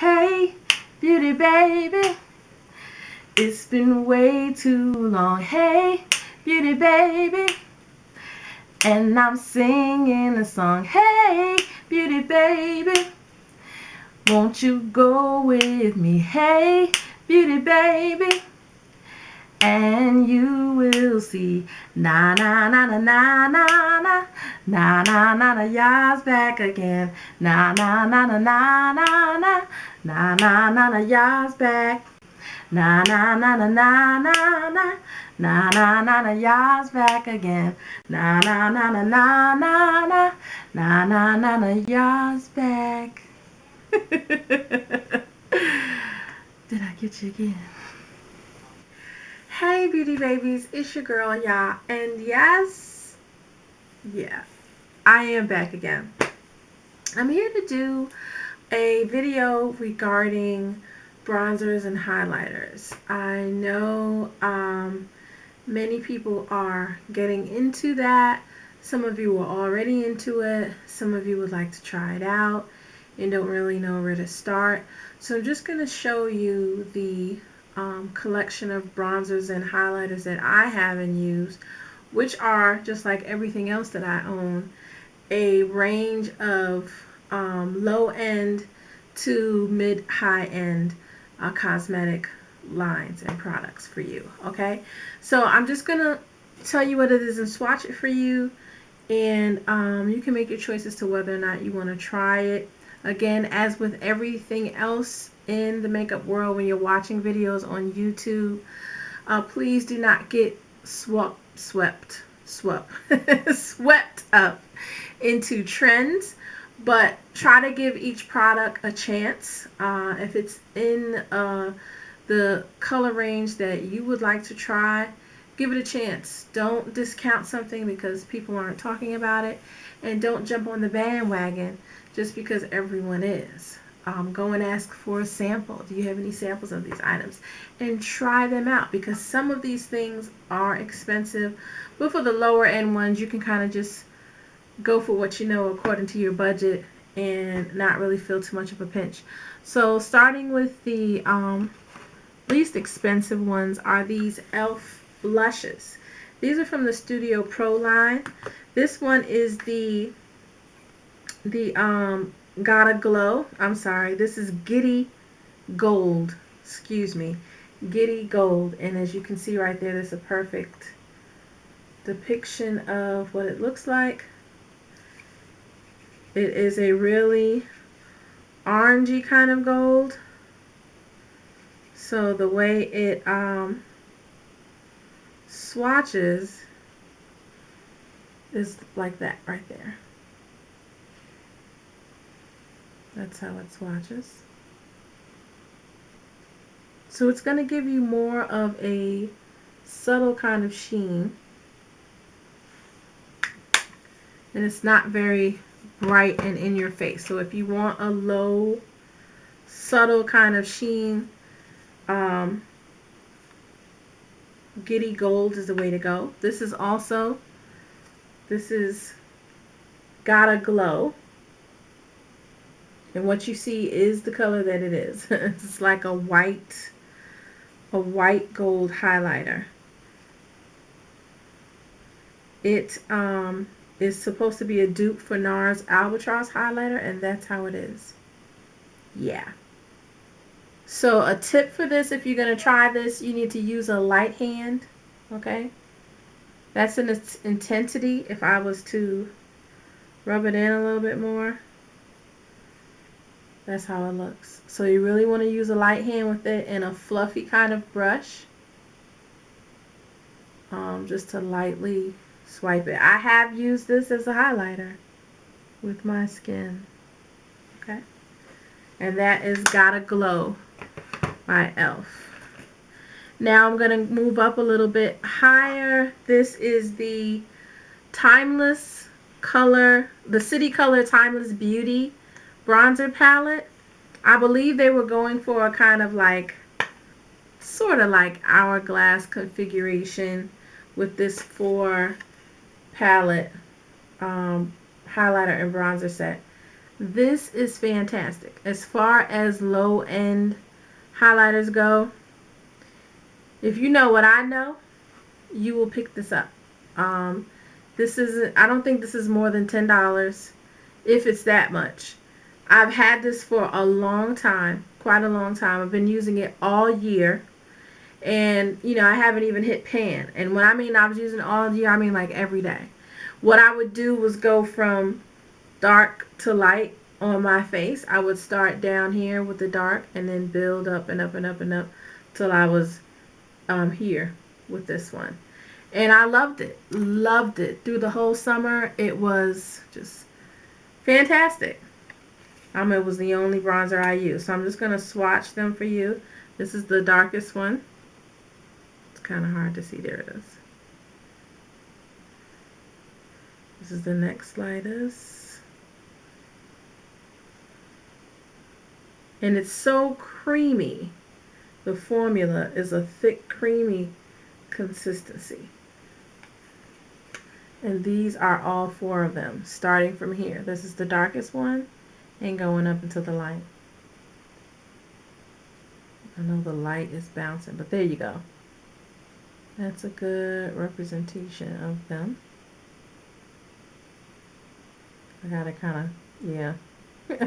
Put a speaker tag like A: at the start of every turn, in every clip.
A: Hey, beauty baby, it's been way too long. Hey, beauty baby, and I'm singing a song. Hey, beauty baby, won't you go with me? Hey, beauty baby, and you will see. Na na na na na na na na na na na, ya's back again. Na na na na na na na na na na na, ya's back. Na na na na na na na na na na na, ya's back again. Na na na na na na na na na na na, ya's back. Did I get you again? Hey beauty babies, it's your girl Ya, and yes, yeah, I am back again. I'm here to do a video regarding bronzers and highlighters. I know many people are getting into that. Some of you are already into it. Some of you would like to try it out and don't really know where to start. So I'm just going to show you the collection of bronzers and highlighters that I have and use, which are, just like everything else that I own, a range of low-end to mid-high-end cosmetic lines and products for you. Okay, so I'm just gonna tell you what it is and swatch it for you, and you can make your choice as to whether or not you want to try it. Again, as with everything else in the makeup world, when you're watching videos on YouTube, please do not get swept up into trends, but try to give each product a chance. If it's in the color range that you would like to try, give it a chance. Don't discount something because people aren't talking about it, and don't jump on the bandwagon just because everyone is. Go and ask for a sample. Do you have any samples of these items? And try them out, because some of these things are expensive, but for the lower end ones, you can kind of just go for what you know according to your budget and not really feel too much of a pinch. So starting with the least expensive ones are these e.l.f. blushes. These are from the Studio Pro line. This one is the Gotta Glow. I'm sorry, this is Giddy Gold. Excuse me, Giddy Gold. And as you can see right there, there's a perfect depiction of what it looks like. It is a really orangey kind of gold. So the way it swatches is like that right there. That's how it swatches. So it's going to give you more of a subtle kind of sheen, and it's not very bright and in your face. So if you want a low, subtle kind of sheen, Giddy Gold is the way to go. This is Gotta Glow. And what you see is the color that it is. It's like a white gold highlighter. It is supposed to be a dupe for NARS Albatross highlighter, and that's how it is. Yeah. So a tip for this, if you're going to try this, you need to use a light hand. Okay? That's in its intensity. If I was to rub it in a little bit more, that's how it looks. So you really want to use a light hand with it and a fluffy kind of brush, just to lightly swipe it. I have used this as a highlighter with my skin. Okay, and that is Gotta Glow by e.l.f. Now I'm going to move up a little bit higher. This is the Timeless Color, the City Color Timeless Beauty bronzer palette. I believe they were going for a kind of like, sort of like hourglass configuration with this 4 palette highlighter and bronzer set. This is fantastic. As far as low-end highlighters go, if you know what I know, you will pick this up. This isn't, I don't think this is more than $10, if it's that much. I've had this for a long time, quite a long time. I've been using it all year. And, you know, I haven't even hit pan. And when I mean I was using it all year, I mean like every day. What I would do was go from dark to light on my face. I would start down here with the dark and then build up and up and up and up till I was here with this one. And I loved it. Loved it. Through the whole summer, it was just fantastic. It was the only bronzer I used. So I'm just going to swatch them for you. This is the darkest one. It's kind of hard to see. There it is. This is the next lightest. And it's so creamy. The formula is a thick, creamy consistency. And these are all 4 of them, starting from here. This is the darkest one and going up into the light. I know the light is bouncing, but there you go. That's a good representation of them. I gotta kind of, yeah.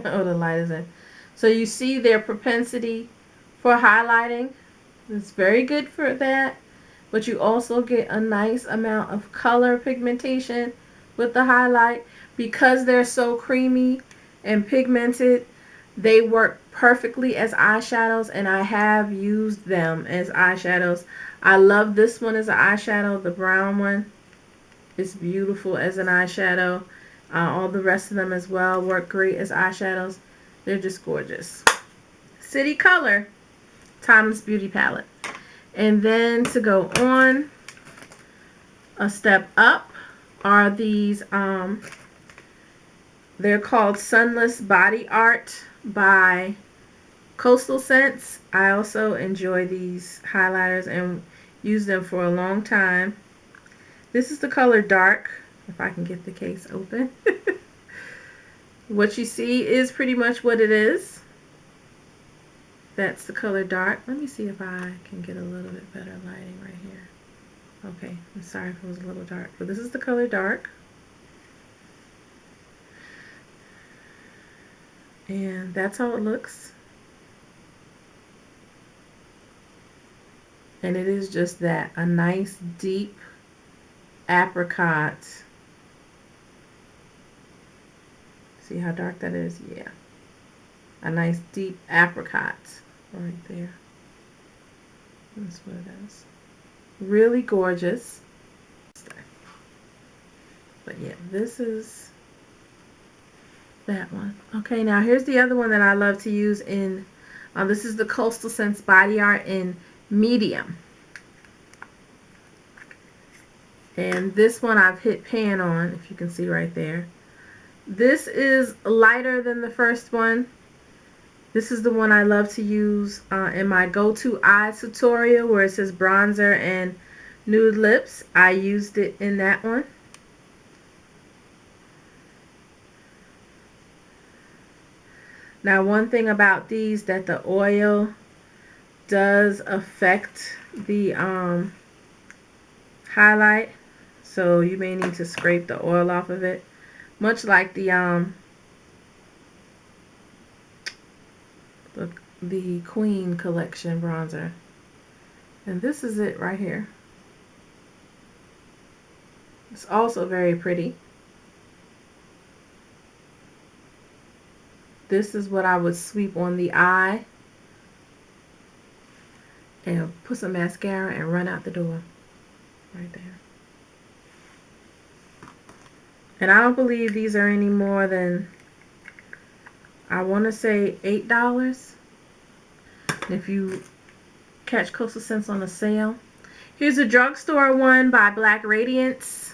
A: Oh, the light is in. So you see their propensity for highlighting. It's very good for that. But you also get a nice amount of color pigmentation with the highlight. Because they're so creamy and pigmented, they work perfectly as eyeshadows, and I have used them as eyeshadows. I love this one as an eyeshadow, the brown one. It's beautiful as an eyeshadow. All the rest of them as well work great as eyeshadows. They're just gorgeous. City Color Timeless Beauty Palette. And then to go on a step up are these, they're called Sunless Body Art by Coastal Scents. I also enjoy these highlighters and use them for a long time. This is the color Dark, if I can get the case open. What you see is pretty much what it is. That's the color Dark. Let me see if I can get a little bit better lighting right here. Okay, I'm sorry if it was a little dark, but this is the color Dark. And that's how it looks. And it is just that, a nice deep apricot. See how dark that is? Yeah. A nice deep apricot right there. That's what it is. Really gorgeous. But yeah, this is that one. Okay, now here's the other one that I love to use in, this is the Coastal Scents Body Art in medium. And this one I've hit pan on, if you can see right there. This is lighter than the first one. This is the one I love to use in my go-to eye tutorial where it says bronzer and nude lips. I used it in that one. Now, one thing about these, that the oil does affect the highlight, so you may need to scrape the oil off of it, much like the Queen Collection bronzer. And this is it right here. It's also very pretty. This is what I would sweep on the eye and put some mascara and run out the door. Right there. And I don't believe these are any more than, I want to say $8. If you catch Coastal Scents on a sale. Here's a drugstore one by Black Radiance.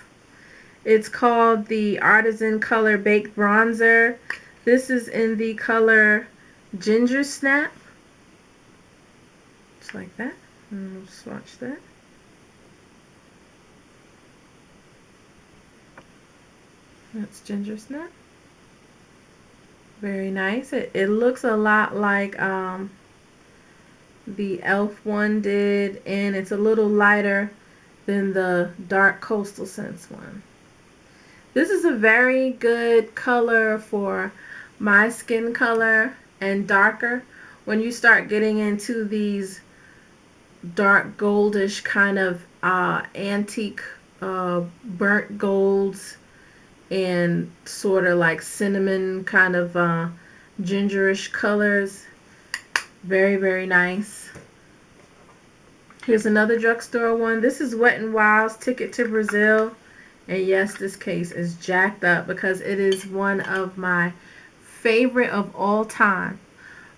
A: It's called the Artisan Color Baked Bronzer. This is in the color Ginger Snap. Just like that. And we'll swatch that. That's Ginger Snap. Very nice. It looks a lot like the e.l.f. one did, and it's a little lighter than the dark Coastal Scents one. This is a very good color for my skin color and darker. When you start getting into these dark goldish kind of antique burnt golds and sort of like cinnamon kind of gingerish colors. Very, very nice. Here's another drugstore one. This is Wet n Wild's Ticket to Brazil. And yes, this case is jacked up because it is one of my favorite of all time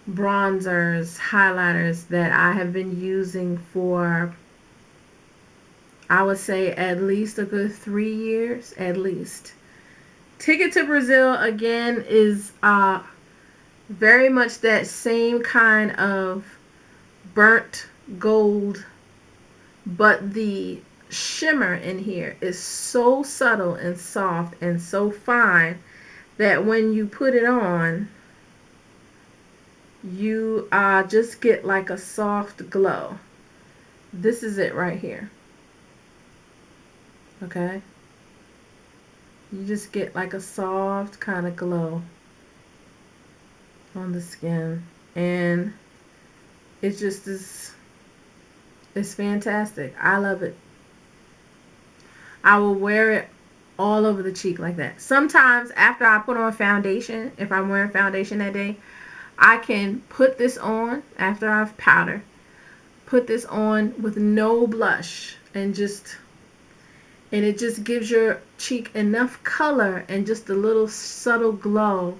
A: bronzers, highlighters that I have been using for, I would say, at least a good 3 years, at least. Ticket to Brazil, again, is very much that same kind of burnt gold, but the shimmer in here is so subtle and soft and so fine that when you put it on, you just get like a soft glow. This is it right here. Okay? You just get like a soft kind of glow on the skin, and it just is, it's fantastic. I love it. I will wear it all over the cheek like that. Sometimes after I put on foundation, if I'm wearing foundation that day, I can put this on after I've powdered, put this on with no blush, and it just gives your cheek enough color and just a little subtle glow.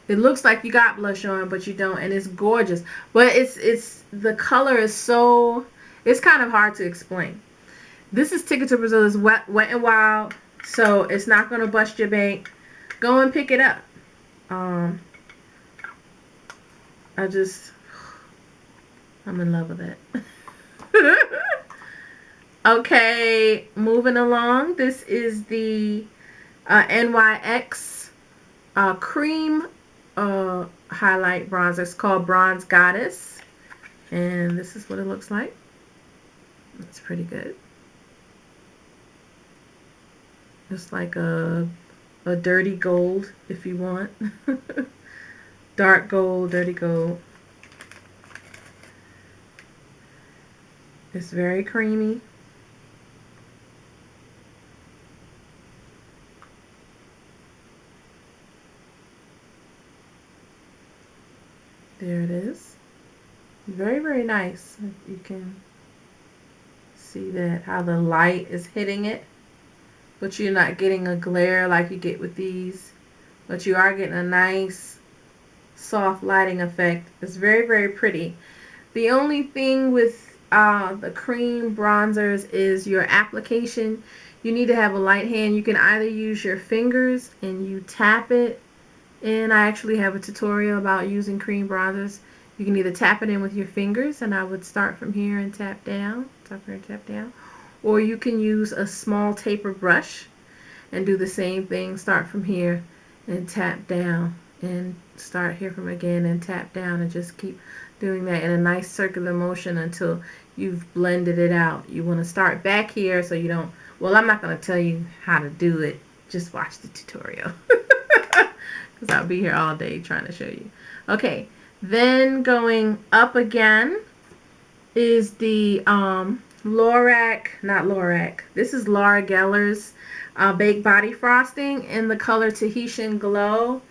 A: It looks like you got blush on, but you don't, and it's gorgeous. But it's the color is so, it's kind of hard to explain. This is Ticket to Brazil. It's Wet n Wild, so it's not gonna bust your bank. Go and pick it up. I'm in love with it. Okay, moving along. This is the NYX cream highlight bronzer. It's called Bronze Goddess, and this is what it looks like. It's pretty good. It's like a dirty gold, if you want. Dark gold, dirty gold. It's very creamy. There it is. Very, very nice. You can see that, how the light is hitting it, but you're not getting a glare like you get with these, but you are getting a nice soft lighting effect. It's very, very pretty. The only thing with the cream bronzers is your application. You need to have a light hand. You can either use your fingers and you tap it, and I actually have a tutorial about using cream bronzers. You can either tap it in with your fingers, and I would start from here and tap down, tap here and tap down, or you can use a small taper brush and do the same thing. Start from here and tap down, and start here from again and tap down, and just keep doing that in a nice circular motion until you've blended it out. You want to start back here so you don't, well, I'm not going to tell you how to do it. Just watch the tutorial because I'll be here all day trying to show you. Okay, then going up again is the this is Laura Geller's Baked Body Frosting in the color Tahitian Glow.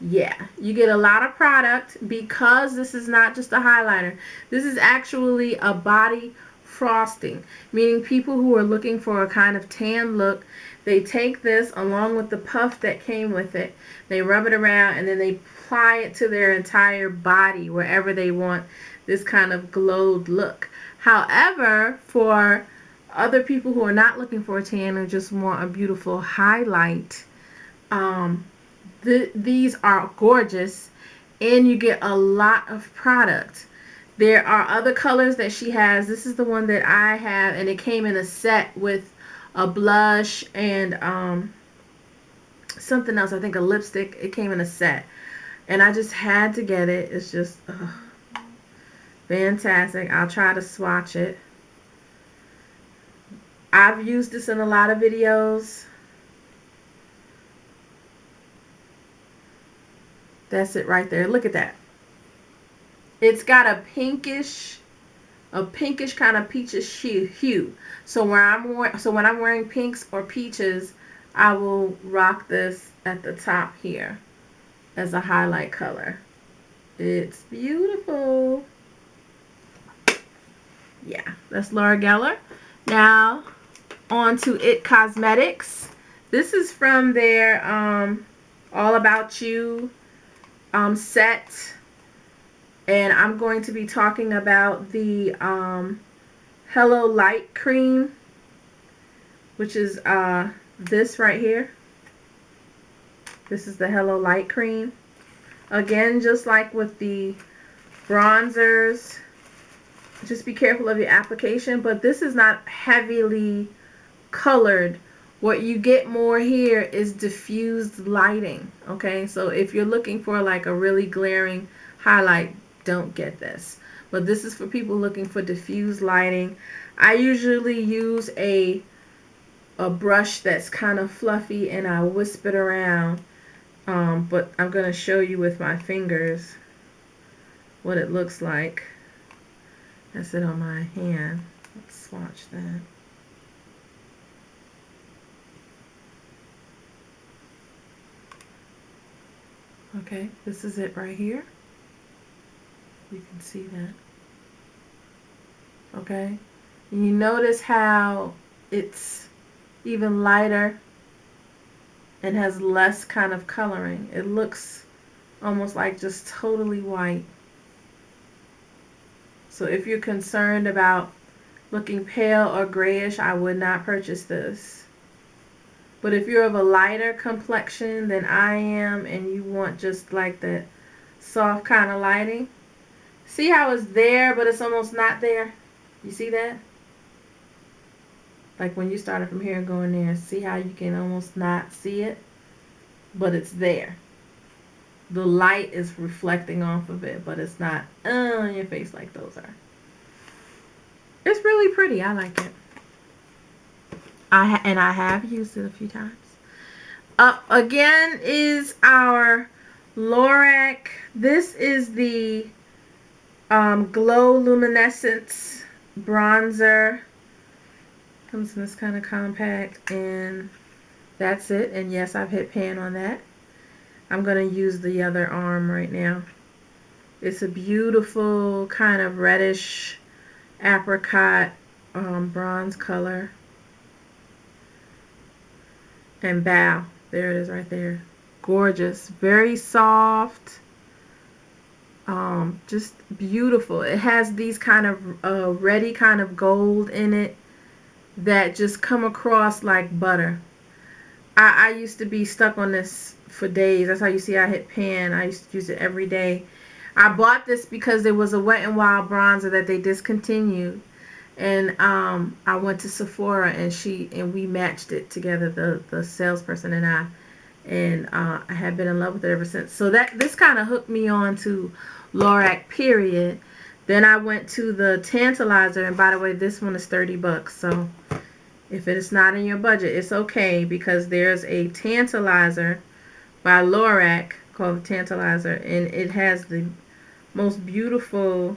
A: Yeah, you get a lot of product because this is not just a highlighter. This is actually a body frosting, meaning people who are looking for a kind of tan look, they take this along with the puff that came with it, they rub it around, and then they apply it to their entire body wherever they want this kind of glowed look. However, for other people who are not looking for a tan or just want a beautiful highlight, these are gorgeous, and you get a lot of product. There are other colors that she has. This is the one that I have, and it came in a set with a blush and something else. I think a lipstick. It came in a set. And I just had to get it. It's just fantastic. I'll try to swatch it. I've used this in a lot of videos. That's it right there. Look at that. It's got a pinkish kind of peachish hue. So when I'm wearing pinks or peaches, I will rock this at the top here as a highlight color. It's beautiful. Yeah, that's Laura Geller. Now on to It Cosmetics. This is from their All About You set, and I'm going to be talking about the Hello Light cream, which is this right here. This is the Hello Light cream. Again, just like with the bronzers, just be careful of your application, but this is not heavily colored. What you get more here is diffused lighting. Okay, so if you're looking for like a really glaring highlight, don't get this. But this is for people looking for diffused lighting. I usually use a brush that's kind of fluffy and I wisp it around. But I'm going to show you with my fingers what it looks like. That's it on my hand. Let's swatch that. Okay, this is it right here. You can see that. Okay, and you notice how it's even lighter and has less kind of coloring. It looks almost like just totally white. So if you're concerned about looking pale or grayish, I would not purchase this. But if you're of a lighter complexion than I am and you want just like that soft kind of lighting, see how it's there but it's almost not there? You see that? Like when you started from here and going there, see how you can almost not see it? But it's there. The light is reflecting off of it, but it's not on your face like those are. It's really pretty. I like it. And I have used it a few times. Up again is our Lorac. This is the Glow Luminescence bronzer. Comes in this kind of compact, and that's it. And yes, I've hit pan on that. I'm going to use the other arm right now. It's a beautiful kind of reddish apricot bronze color. And bow. There it is right there. Gorgeous. Very soft. Just beautiful. It has these kind of reddy kind of gold in it that just come across like butter. I used to be stuck on this for days. That's how you see I hit pan. I used to use it every day. I bought this because there was a Wet n Wild bronzer that they discontinued. And I went to Sephora and we matched it together, the salesperson and I. And I have been in love with it ever since. So this kind of hooked me on to Lorac, period. Then I went to the Tantalizer, and by the way, this one is $30. So if it's not in your budget, it's okay, because there's a Tantalizer by Lorac called the Tantalizer, and it has the most beautiful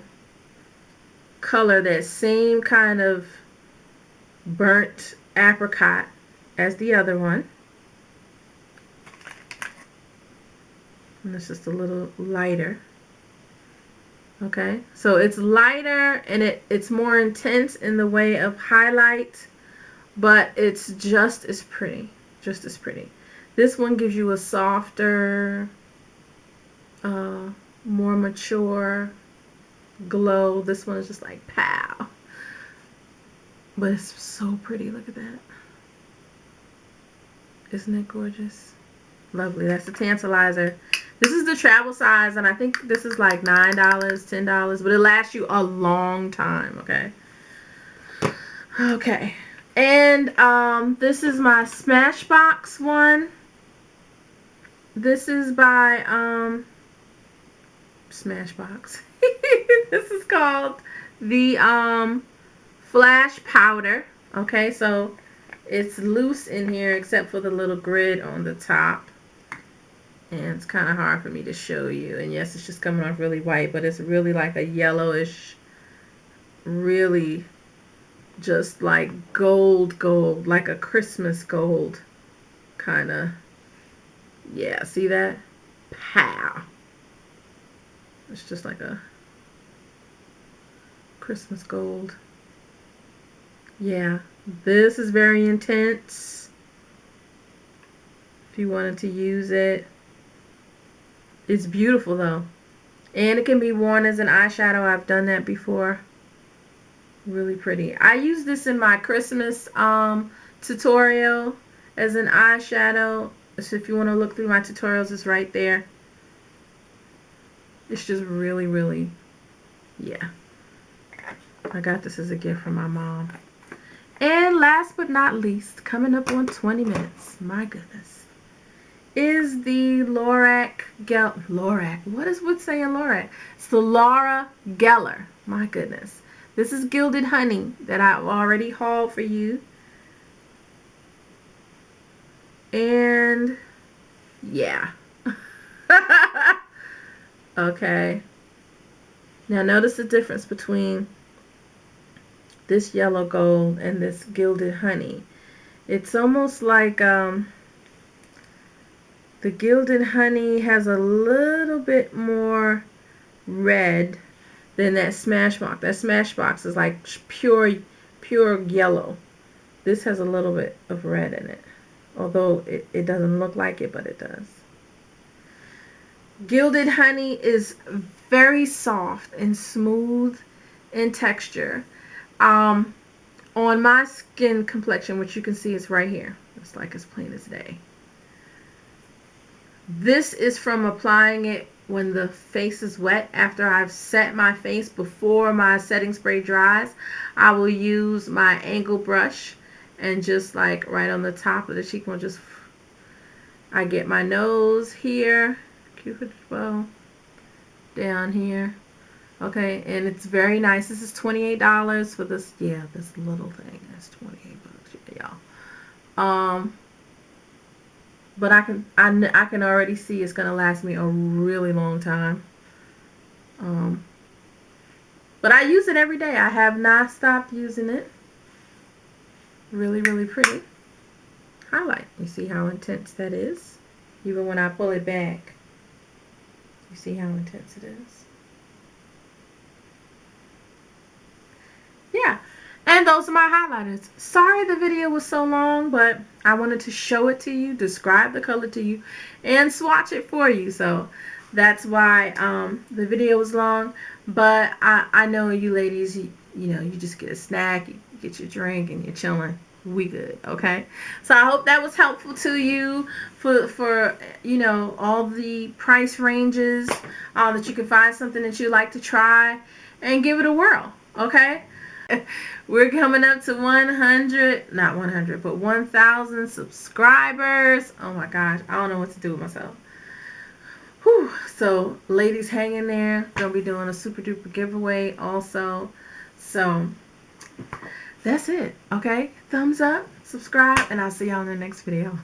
A: color, that same kind of burnt apricot as the other one. And it's just a little lighter. Okay, so it's lighter and it's more intense in the way of highlight, but it's just as pretty. Just as pretty. This one gives you a softer, more mature glow. This one is just like pow. But it's so pretty. Look at that. Isn't it gorgeous? Lovely. That's the Tantalizer. This is the travel size, and I think this is like $9, $10, but it lasts you a long time. Okay. Okay. And this is my Smashbox one. This is by Smashbox. This is called the Flash Powder. Okay, so it's loose in here except for the little grid on the top. And it's kind of hard for me to show you. And yes, it's just coming off really white, but it's really like a yellowish, really just like gold, like a Christmas gold kind of. Yeah, see that? Pow. It's just like a Christmas gold. Yeah, this is very intense. If you wanted to use it. It's beautiful though. And it can be worn as an eyeshadow. I've done that before. Really pretty. I use this in my Christmas tutorial as an eyeshadow. So if you want to look through my tutorials, it's right there. It's just really, really, yeah. I got this as a gift from my mom. And last but not least, coming up on 20 minutes, my goodness, is the Lorac, what is with saying Lorac? It's the Laura Geller. My goodness. This is Gilded Honey that I've already hauled for you. And yeah. Okay. Now notice the difference between this yellow gold and this Gilded Honey. It's almost like the Gilded Honey has a little bit more red than that Smashbox. That Smashbox is like pure yellow. This has a little bit of red in it. Although it doesn't look like it, but it does. Gilded Honey is very soft and smooth in texture. On my skin complexion, which you can see is right here. It's like as plain as day. This is from applying it when the face is wet. After I've set my face before my setting spray dries, I will use my angle brush and just like right on the top of the cheekbone, just I get my nose here, Cupid's bow, down here. Okay, and it's very nice. This is $28 for this. Yeah, this little thing. That's 28 bucks, yeah, y'all. But I can already see it's gonna last me a really long time. But I use it every day. I have not stopped using it. Really, really pretty. Highlight. You see how intense that is? Even when I pull it back, you see how intense it is. Yeah, and those are my highlighters. Sorry the video was so long, but I wanted to show it to you, describe the color to you, and swatch it for you. So that's why the video was long. But I know you ladies, you know, you just get a snack, you get your drink, and you're chilling. We good, okay? So I hope that was helpful to you for you know, all the price ranges, that you can find something that you like to try and give it a whirl, okay? We're coming up to 1,000 subscribers. Oh my gosh, I don't know what to do with myself. Whew. So ladies, hang in there. Gonna be doing a super duper giveaway also. So that's it, okay? Thumbs up, subscribe, and I'll see y'all in the next video.